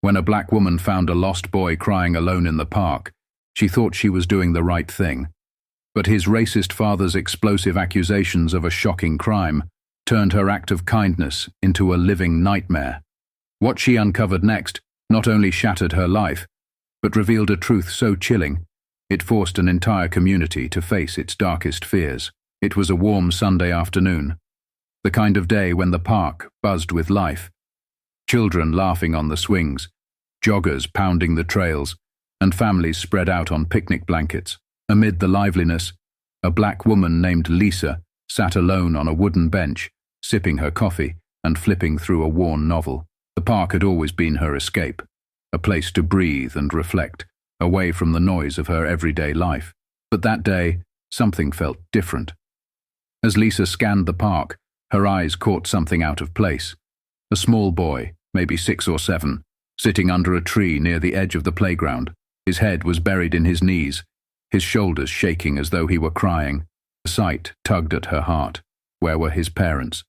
When a black woman found a lost boy crying alone in the park, she thought she was doing the right thing. But his racist father's explosive accusations of a shocking crime turned her act of kindness into a living nightmare. What she uncovered next not only shattered her life, but revealed a truth so chilling, it forced an entire community to face its darkest fears. It was a warm Sunday afternoon, the kind of day when the park buzzed with life. Children laughing on the swings, joggers pounding the trails, and families spread out on picnic blankets. Amid the liveliness, a black woman named Lisa sat alone on a wooden bench, sipping her coffee and flipping through a worn novel. The park had always been her escape, a place to breathe and reflect, away from the noise of her everyday life. But that day, something felt different. As Lisa scanned the park, her eyes caught something out of place. A small boy, maybe 6 or 7, sitting under a tree near the edge of the playground. His head was buried in his knees, his shoulders shaking as though he were crying. The sight tugged at her heart. Where were his parents?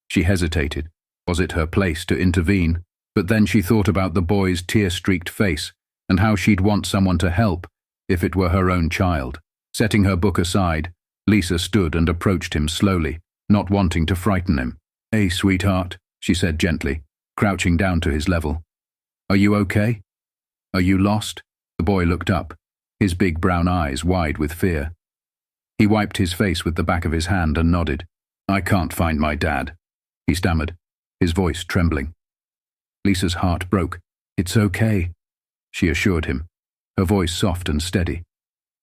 She hesitated. Was it her place to intervene? But then she thought about the boy's tear-streaked face and how she'd want someone to help if it were her own child. Setting her book aside, Lisa stood and approached him slowly, not wanting to frighten him. "Hey, sweetheart," she said gently, crouching down to his level. "Are you okay? Are you lost?" The boy looked up, his big brown eyes wide with fear. He wiped his face with the back of his hand and nodded. "I can't find my dad," he stammered, his voice trembling. Lisa's heart broke. "It's okay," she assured him, her voice soft and steady.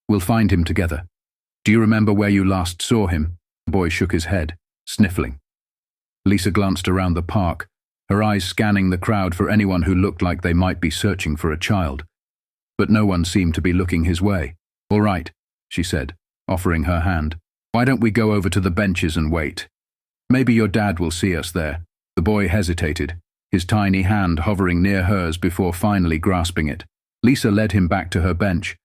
"We'll find him together. Do you remember where you last saw him?" The boy shook his head, sniffling. Lisa glanced around the park, her eyes scanning the crowd for anyone who looked like they might be searching for a child. But no one seemed to be looking his way. "All right," she said, offering her hand. "Why don't we go over to the benches and wait? Maybe your dad will see us there." The boy hesitated, his tiny hand hovering near hers before finally grasping it. Lisa led him back to her bench,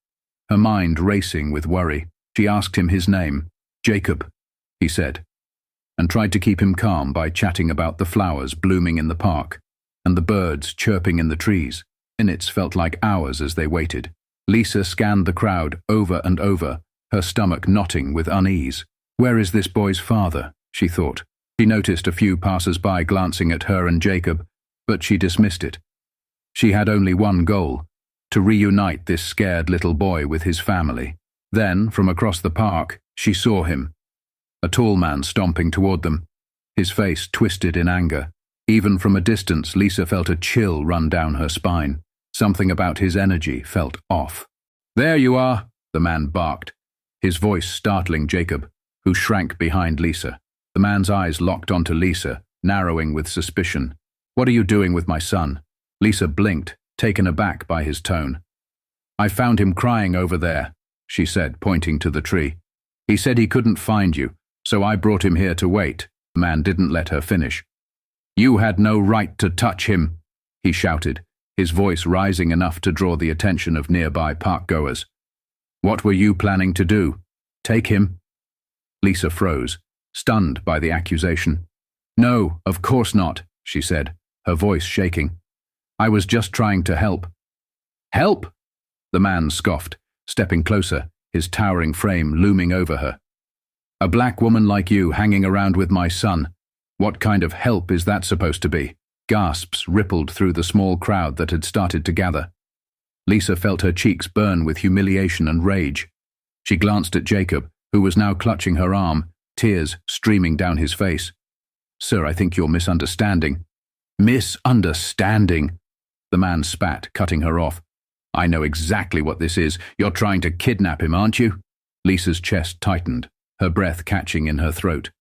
her mind racing with worry. She asked him his name. "Jacob," he said, and tried to keep him calm by chatting about the flowers blooming in the park and the birds chirping in the trees. Minutes felt like hours as they waited. Lisa scanned the crowd over and over, her stomach knotting with unease. "Where is this boy's father?" she thought. She noticed a few passers-by glancing at her and Jacob, but she dismissed it. She had only one goal: to reunite this scared little boy with his family. Then, from across the park, she saw him. A tall man stomping toward them, his face twisted in anger. Even from a distance, Lisa felt a chill run down her spine. Something about his energy felt off. "There you are," the man barked, his voice startling Jacob, who shrank behind Lisa. The man's eyes locked onto Lisa, narrowing with suspicion. "What are you doing with my son?" Lisa blinked, taken aback by his tone. "I found him crying over there," she said, pointing to the tree. "He said he couldn't find you, so I brought him here to wait." The man didn't let her finish. "You had no right to touch him," he shouted, his voice rising enough to draw the attention of nearby park-goers. "What were you planning to do? Take him?" Lisa froze, stunned by the accusation. "No, of course not," she said, her voice shaking. "I was just trying to help." "Help?" The man scoffed, stepping closer, his towering frame looming over her. "A black woman like you hanging around with my son. What kind of help is that supposed to be?" Gasps rippled through the small crowd that had started to gather. Lisa felt her cheeks burn with humiliation and rage. She glanced at Jacob, who was now clutching her arm, tears streaming down his face. "Sir, I think you're misunderstanding." "Misunderstanding?" The man spat, cutting her off. "I know exactly what this is. You're trying to kidnap him, aren't you?" Lisa's chest tightened, her breath catching in her throat.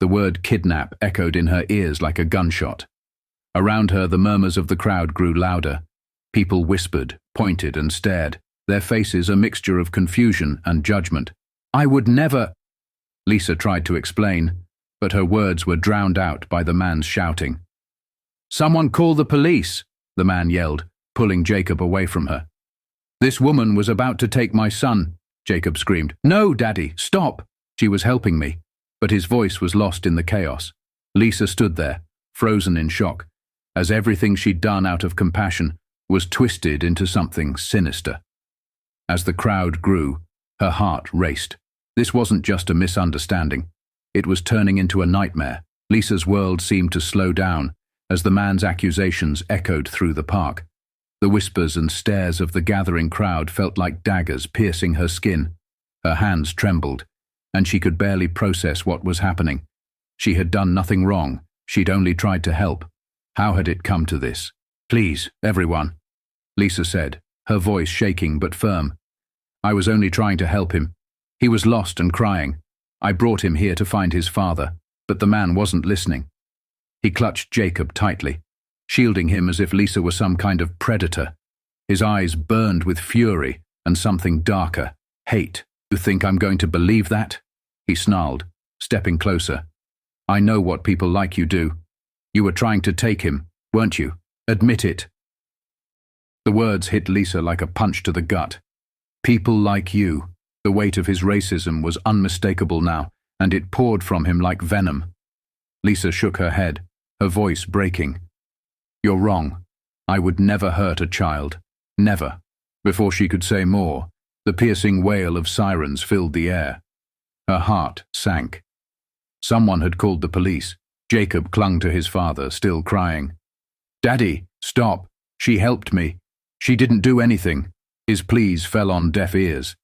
The word kidnap echoed in her ears like a gunshot. Around her, the murmurs of the crowd grew louder. People whispered, pointed, and stared, their faces a mixture of confusion and judgment. "I would never—" Lisa tried to explain, but her words were drowned out by the man's shouting. "Someone call the police!" the man yelled, pulling Jacob away from her. "This woman was about to take my son," Jacob screamed. "No, Daddy, stop!" She was helping me, but his voice was lost in the chaos. Lisa stood there, frozen in shock, as everything she'd done out of compassion was twisted into something sinister. As the crowd grew, her heart raced. This wasn't just a misunderstanding. It was turning into a nightmare. Lisa's world seemed to slow down as the man's accusations echoed through the park. The whispers and stares of the gathering crowd felt like daggers piercing her skin. Her hands trembled, and she could barely process what was happening. She had done nothing wrong. She'd only tried to help. How had it come to this? "Please, everyone," Lisa said, her voice shaking but firm. "I was only trying to help him. He was lost and crying. I brought him here to find his father, but the man wasn't listening." He clutched Jacob tightly, shielding him as if Lisa were some kind of predator. His eyes burned with fury and something darker, hate. "You think I'm going to believe that?" he snarled, stepping closer. "I know what people like you do. You were trying to take him, weren't you? Admit it." The words hit Lisa like a punch to the gut. People like you. The weight of his racism was unmistakable now, and it poured from him like venom. Lisa shook her head, her voice breaking. "You're wrong. I would never hurt a child. Never." Before she could say more, the piercing wail of sirens filled the air. Her heart sank. Someone had called the police. Jacob clung to his father, still crying. "Daddy, stop. She helped me. She didn't do anything." His pleas fell on deaf ears.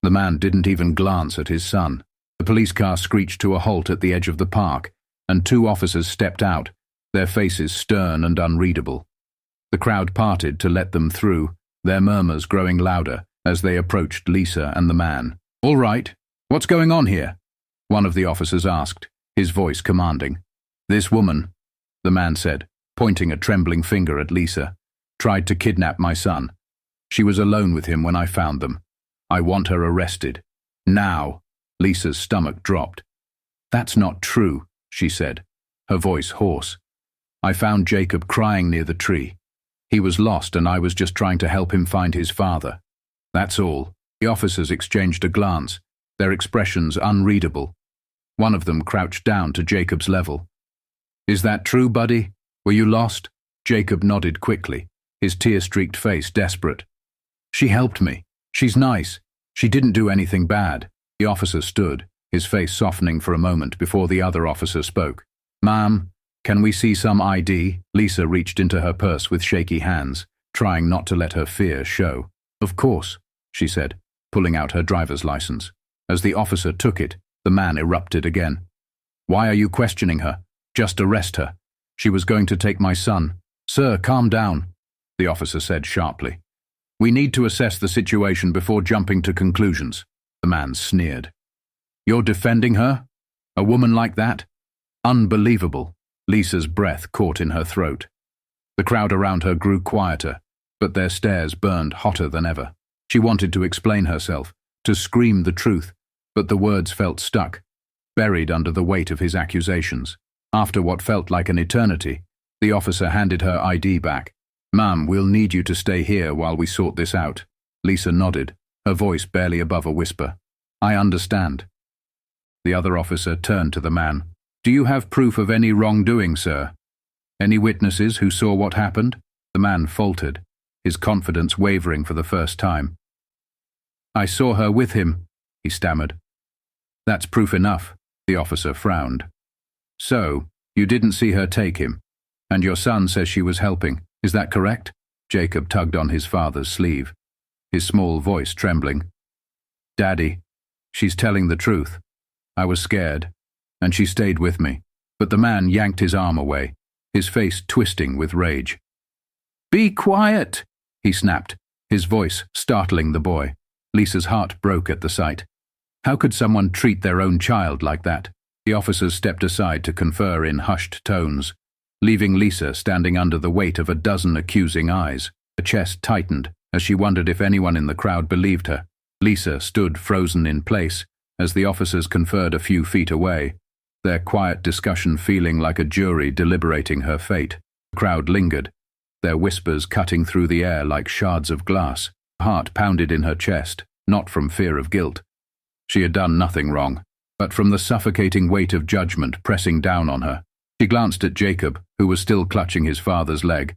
The man didn't even glance at his son. The police car screeched to a halt at the edge of the park, and 2 officers stepped out, their faces stern and unreadable. The crowd parted to let them through, their murmurs growing louder as they approached Lisa and the man. "All right, what's going on here?" one of the officers asked, his voice commanding. "This woman," the man said, pointing a trembling finger at Lisa, "tried to kidnap my son. She was alone with him when I found them. I want her arrested. Now." Lisa's stomach dropped. "That's not true," she said, her voice hoarse. "I found Jacob crying near the tree. He was lost and I was just trying to help him find his father. That's all." The officers exchanged a glance, their expressions unreadable. One of them crouched down to Jacob's level. "Is that true, buddy? Were you lost?" Jacob nodded quickly, his tear-streaked face desperate. "She helped me. She's nice. She didn't do anything bad." The officer stood, his face softening for a moment before the other officer spoke. "Ma'am, can we see some ID?" Lisa reached into her purse with shaky hands, trying not to let her fear show. "Of course," she said, pulling out her driver's license. As the officer took it, the man erupted again. "Why are you questioning her? Just arrest her. She was going to take my son." "Sir, calm down," the officer said sharply. "We need to assess the situation before jumping to conclusions." The man sneered. "You're defending her? A woman like that? Unbelievable." Lisa's breath caught in her throat. The crowd around her grew quieter, but their stares burned hotter than ever. She wanted to explain herself, to scream the truth, but the words felt stuck, buried under the weight of his accusations. After what felt like an eternity, the officer handed her ID back. "Ma'am, we'll need you to stay here while we sort this out." Lisa nodded, her voice barely above a whisper. "I understand." The other officer turned to the man. "Do you have proof of any wrongdoing, sir? Any witnesses who saw what happened?" The man faltered, his confidence wavering for the first time. "I saw her with him," he stammered. "That's proof enough," the officer frowned. "So, you didn't see her take him, and your son says she was helping. Is that correct?" Jacob tugged on his father's sleeve, his small voice trembling. "Daddy, she's telling the truth. I was scared, and she stayed with me." But the man yanked his arm away, his face twisting with rage. "Be quiet," he snapped, his voice startling the boy. Lisa's heart broke at the sight. How could someone treat their own child like that? The officers stepped aside to confer in hushed tones, leaving Lisa standing under the weight of a dozen accusing eyes. Her chest tightened as she wondered if anyone in the crowd believed her. Lisa stood frozen in place as the officers conferred a few feet away, their quiet discussion feeling like a jury deliberating her fate. The crowd lingered, their whispers cutting through the air like shards of glass. Her heart pounded in her chest, not from fear of guilt. She had done nothing wrong, but from the suffocating weight of judgment pressing down on her. She glanced at Jacob, who was still clutching his father's leg,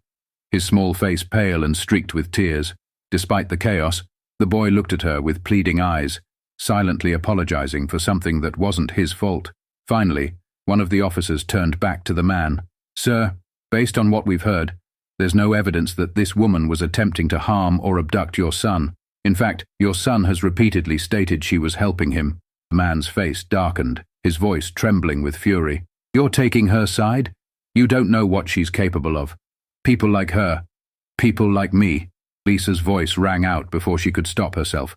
his small face pale and streaked with tears. Despite the chaos, the boy looked at her with pleading eyes, silently apologizing for something that wasn't his fault. Finally, one of the officers turned back to the man. "Sir, based on what we've heard, there's no evidence that this woman was attempting to harm or abduct your son. In fact, your son has repeatedly stated she was helping him." The man's face darkened, his voice trembling with fury. "You're taking her side? You don't know what she's capable of. People like her. People like me." Lisa's voice rang out before she could stop herself.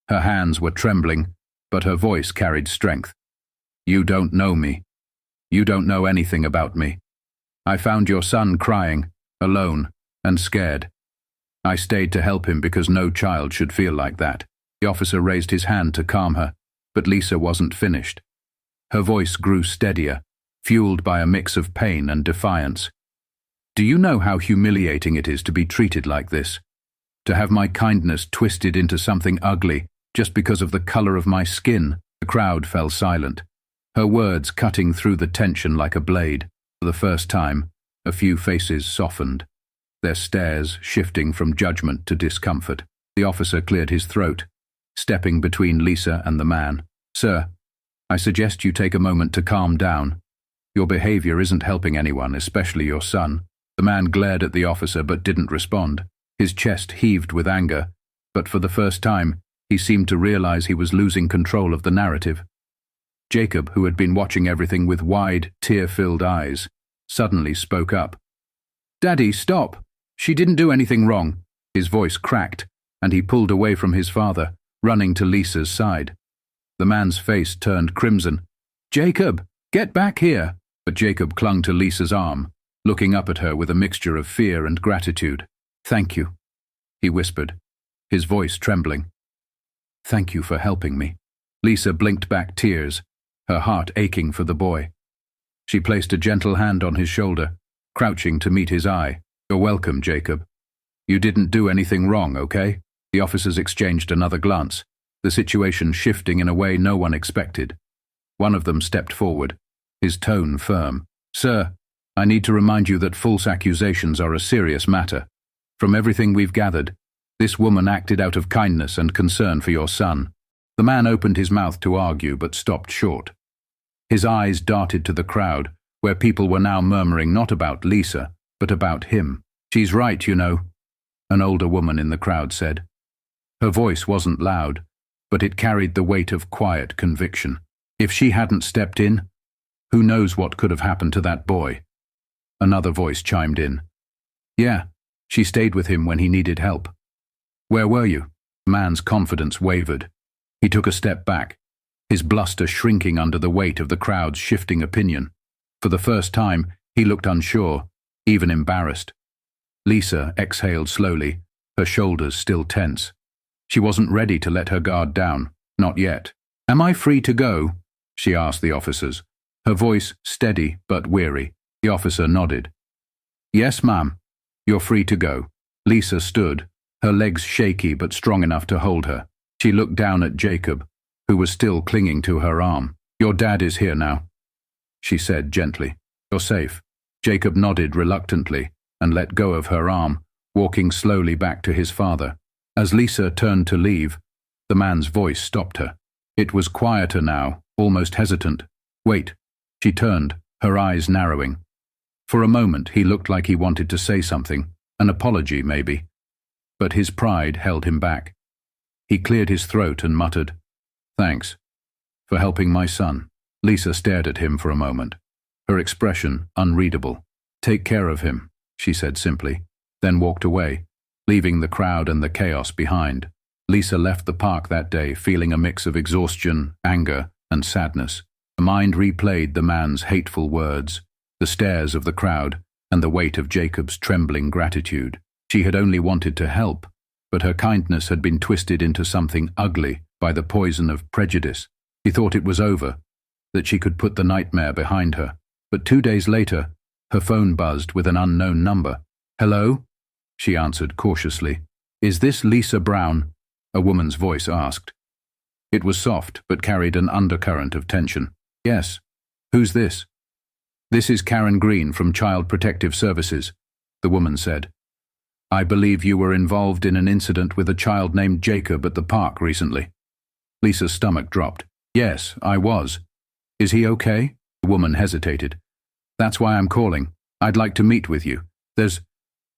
Her hands were trembling, but her voice carried strength. "You don't know me. You don't know anything about me. I found your son crying, alone, and scared. I stayed to help him because no child should feel like that." The officer raised his hand to calm her, but Lisa wasn't finished. Her voice grew steadier, fueled by a mix of pain and defiance. "Do you know how humiliating it is to be treated like this? To have my kindness twisted into something ugly just because of the color of my skin?" The crowd fell silent, her words cutting through the tension like a blade. For the first time, a few faces softened, their stares shifting from judgment to discomfort. The officer cleared his throat, stepping between Lisa and the man. "Sir, I suggest you take a moment to calm down. Your behavior isn't helping anyone, especially your son." The man glared at the officer but didn't respond. His chest heaved with anger, but for the first time, he seemed to realize he was losing control of the narrative. Jacob, who had been watching everything with wide, tear-filled eyes, suddenly spoke up. "Daddy, stop! She didn't do anything wrong." His voice cracked, and he pulled away from his father, running to Lisa's side. The man's face turned crimson. "Jacob, get back here!" But Jacob clung to Lisa's arm, looking up at her with a mixture of fear and gratitude. "Thank you," he whispered, his voice trembling. "Thank you for helping me." Lisa blinked back tears, her heart aching for the boy. She placed a gentle hand on his shoulder, crouching to meet his eye. "You're welcome, Jacob. You didn't do anything wrong, okay?" The officers exchanged another glance, the situation shifting in a way no one expected. One of them stepped forward, his tone firm. "Sir, I need to remind you that false accusations are a serious matter. From everything we've gathered, this woman acted out of kindness and concern for your son." The man opened his mouth to argue but stopped short. His eyes darted to the crowd, where people were now murmuring not about Lisa, but about him. "She's right, you know," an older woman in the crowd said. Her voice wasn't loud, but it carried the weight of quiet conviction. If she hadn't stepped in, who knows what could have happened to that boy? Another voice chimed in. "Yeah, she stayed with him when he needed help." "Where were you?" The man's confidence wavered. He took a step back, his bluster shrinking under the weight of the crowd's shifting opinion. For the first time, he looked unsure, even embarrassed. Lisa exhaled slowly, her shoulders still tense. She wasn't ready to let her guard down, not yet. "Am I free to go?" she asked the officers, her voice steady but weary. The officer nodded. "Yes, ma'am. You're free to go." Lisa stood, her legs shaky but strong enough to hold her. She looked down at Jacob, who was still clinging to her arm. "Your dad is here now," she said gently. "You're safe." Jacob nodded reluctantly and let go of her arm, walking slowly back to his father. As Lisa turned to leave, the man's voice stopped her. It was quieter now, almost hesitant. "Wait." She turned, her eyes narrowing. For a moment he looked like he wanted to say something, an apology maybe. But his pride held him back. He cleared his throat and muttered, "Thanks for helping my son." Lisa stared at him for a moment, her expression unreadable. "Take care of him," she said simply, then walked away, leaving the crowd and the chaos behind. Lisa left the park that day feeling a mix of exhaustion, anger, and sadness. Her mind replayed the man's hateful words, the stares of the crowd, and the weight of Jacob's trembling gratitude. She had only wanted to help, but her kindness had been twisted into something ugly by the poison of prejudice. She thought it was over, that she could put the nightmare behind her. But 2 days later, her phone buzzed with an unknown number. "Hello?" she answered cautiously. "Is this Lisa Brown?" a woman's voice asked. It was soft, but carried an undercurrent of tension. "Yes. Who's this?" "This is Karen Green from Child Protective Services," the woman said. I believe you were involved in an incident with a child named Jacob at the park recently. Lisa's stomach dropped. Yes, I was. Is he okay? The woman hesitated. That's why I'm calling. I'd like to meet with you. There's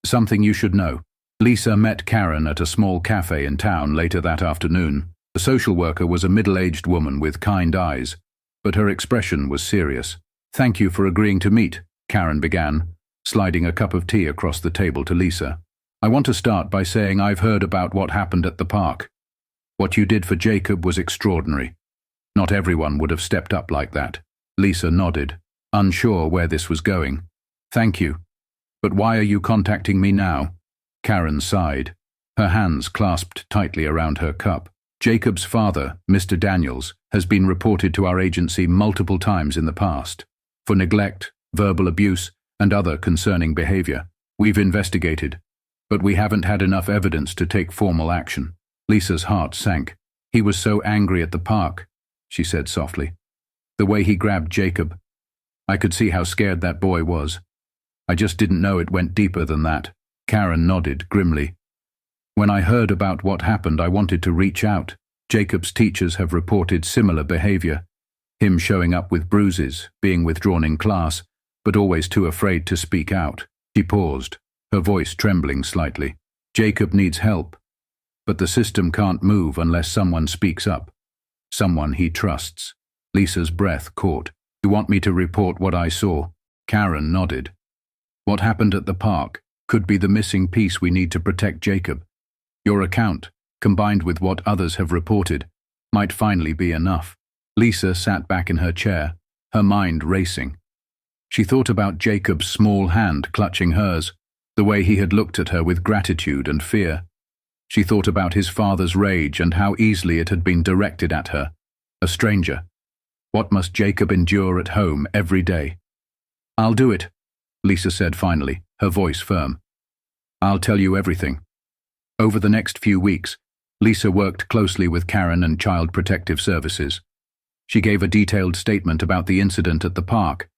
something you should know. Lisa met Karen at a small cafe in town later that afternoon. The social worker was a middle-aged woman with kind eyes, but her expression was serious. Thank you for agreeing to meet, Karen began, sliding a cup of tea across the table to Lisa. I want to start by saying I've heard about what happened at the park. What you did for Jacob was extraordinary. Not everyone would have stepped up like that. Lisa nodded, unsure where this was going. Thank you. But why are you contacting me now? Karen sighed, her hands clasped tightly around her cup. Jacob's father, Mr. Daniels, has been reported to our agency multiple times in the past for neglect, verbal abuse, and other concerning behavior. We've investigated, but we haven't had enough evidence to take formal action. Lisa's heart sank. He was so angry at the park, she said softly. The way he grabbed Jacob. I could see how scared that boy was. I just didn't know it went deeper than that. Karen nodded grimly. When I heard about what happened, I wanted to reach out. Jacob's teachers have reported similar behavior. Him showing up with bruises, being withdrawn in class, but always too afraid to speak out. She paused, her voice trembling slightly. Jacob needs help, but the system can't move unless someone speaks up. Someone he trusts. Lisa's breath caught. You want me to report what I saw? Karen nodded. What happened at the park could be the missing piece we need to protect Jacob. Your account, combined with what others have reported, might finally be enough. Lisa sat back in her chair, her mind racing. She thought about Jacob's small hand clutching hers, the way he had looked at her with gratitude and fear. She thought about his father's rage and how easily it had been directed at her, a stranger. What must Jacob endure at home every day? I'll do it, Lisa said finally, her voice firm. I'll tell you everything. Over the next few weeks, Lisa worked closely with Karen and Child Protective Services. She gave a detailed statement about the incident at the park,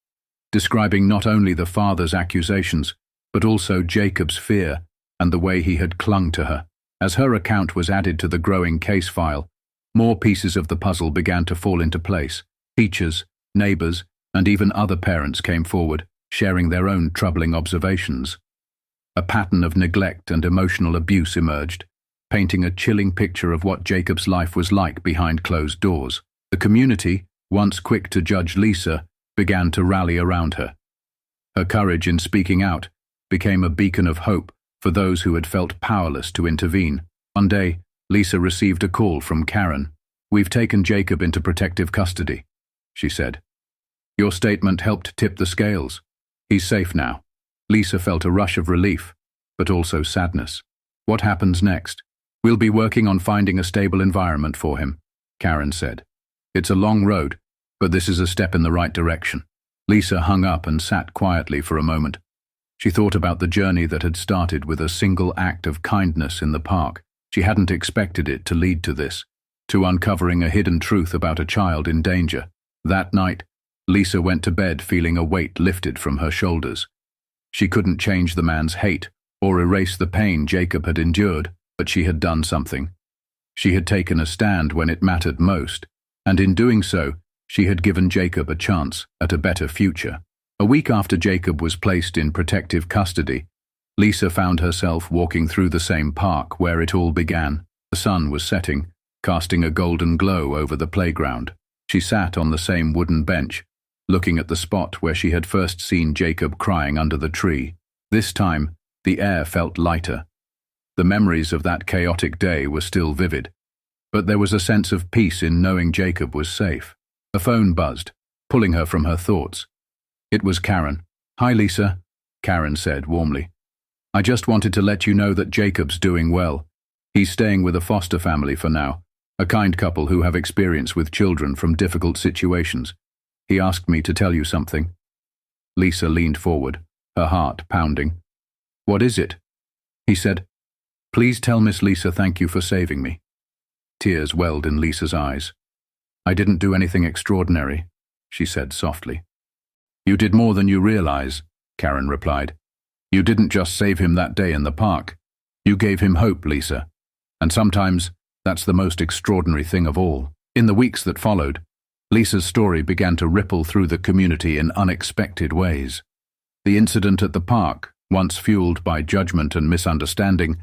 describing not only the father's accusations, but also Jacob's fear and the way he had clung to her. As her account was added to the growing case file, more pieces of the puzzle began to fall into place. Teachers, neighbors, and even other parents came forward, sharing their own troubling observations. A pattern of neglect and emotional abuse emerged, painting a chilling picture of what Jacob's life was like behind closed doors. The community, once quick to judge Lisa, began to rally around her. Her courage in speaking out became a beacon of hope for those who had felt powerless to intervene. One day, Lisa received a call from Karen. We've taken Jacob into protective custody, she said. Your statement helped tip the scales. He's safe now. Lisa felt a rush of relief, but also sadness. What happens next? We'll be working on finding a stable environment for him, Karen said. It's a long road, but this is a step in the right direction. Lisa hung up and sat quietly for a moment. She thought about the journey that had started with a single act of kindness in the park. She hadn't expected it to lead to this, to uncovering a hidden truth about a child in danger. That night, Lisa went to bed feeling a weight lifted from her shoulders. She couldn't change the man's hate or erase the pain Jacob had endured, but she had done something. She had taken a stand when it mattered most, and in doing so, she had given Jacob a chance at a better future. A week after Jacob was placed in protective custody, Lisa found herself walking through the same park where it all began. The sun was setting, casting a golden glow over the playground. She sat on the same wooden bench, looking at the spot where she had first seen Jacob crying under the tree. This time, the air felt lighter. The memories of that chaotic day were still vivid, but there was a sense of peace in knowing Jacob was safe. A phone buzzed, pulling her from her thoughts. It was Karen. Hi, Lisa, Karen said warmly. I just wanted to let you know that Jacob's doing well. He's staying with a foster family for now, a kind couple who have experience with children from difficult situations. He asked me to tell you something. Lisa leaned forward, her heart pounding. What is it? He said, Please tell Miss Lisa thank you for saving me. Tears welled in Lisa's eyes. I didn't do anything extraordinary, she said softly. You did more than you realize, Karen replied. You didn't just save him that day in the park. You gave him hope, Lisa. And sometimes, that's the most extraordinary thing of all. In the weeks that followed, Lisa's story began to ripple through the community in unexpected ways. The incident at the park, once fueled by judgment and misunderstanding,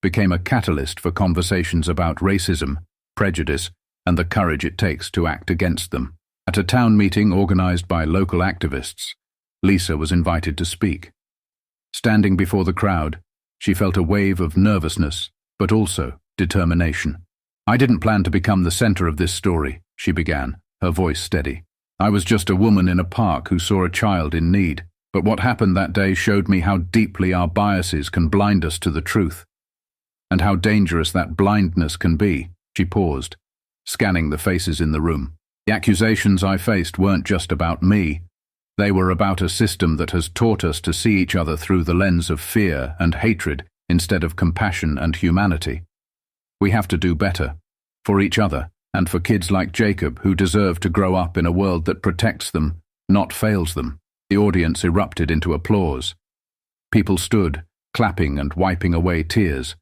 became a catalyst for conversations about racism, prejudice, and the courage it takes to act against them. At a town meeting organized by local activists, Lisa was invited to speak. Standing before the crowd, she felt a wave of nervousness, but also determination. "I didn't plan to become the center of this story," she began, her voice steady. "I was just a woman in a park who saw a child in need. But what happened that day showed me how deeply our biases can blind us to the truth, and how dangerous that blindness can be." She paused, scanning the faces in the room. "The accusations I faced weren't just about me. They were about a system that has taught us to see each other through the lens of fear and hatred instead of compassion and humanity. We have to do better, for each other, and for kids like Jacob who deserve to grow up in a world that protects them, not fails them." The audience erupted into applause. People stood, clapping and wiping away tears.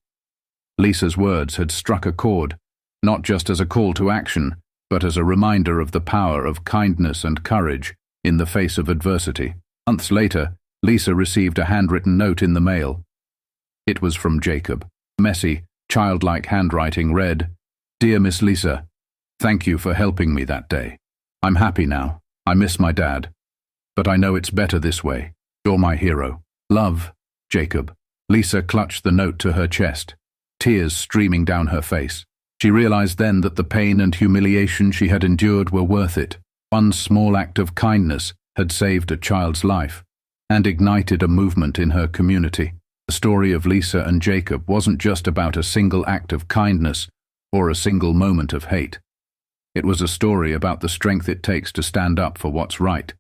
Lisa's words had struck a chord, not just as a call to action, but as a reminder of the power of kindness and courage in the face of adversity. Months later, Lisa received a handwritten note in the mail. It was from Jacob. Messy, childlike handwriting read, "Dear Miss Lisa, thank you for helping me that day. I'm happy now. I miss my dad. But I know it's better this way. You're my hero. Love, Jacob." Lisa clutched the note to her chest, tears streaming down her face. She realized then that the pain and humiliation she had endured were worth it. One small act of kindness had saved a child's life and ignited a movement in her community. The story of Lisa and Jacob wasn't just about a single act of kindness or a single moment of hate. It was a story about the strength it takes to stand up for what's right,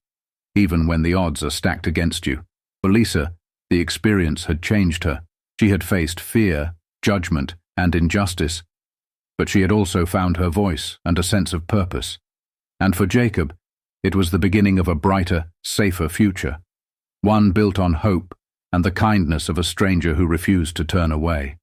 even when the odds are stacked against you. For Lisa, the experience had changed her. She had faced fear, judgment, and injustice, but she had also found her voice and a sense of purpose. And for Jacob, it was the beginning of a brighter, safer future, one built on hope and the kindness of a stranger who refused to turn away.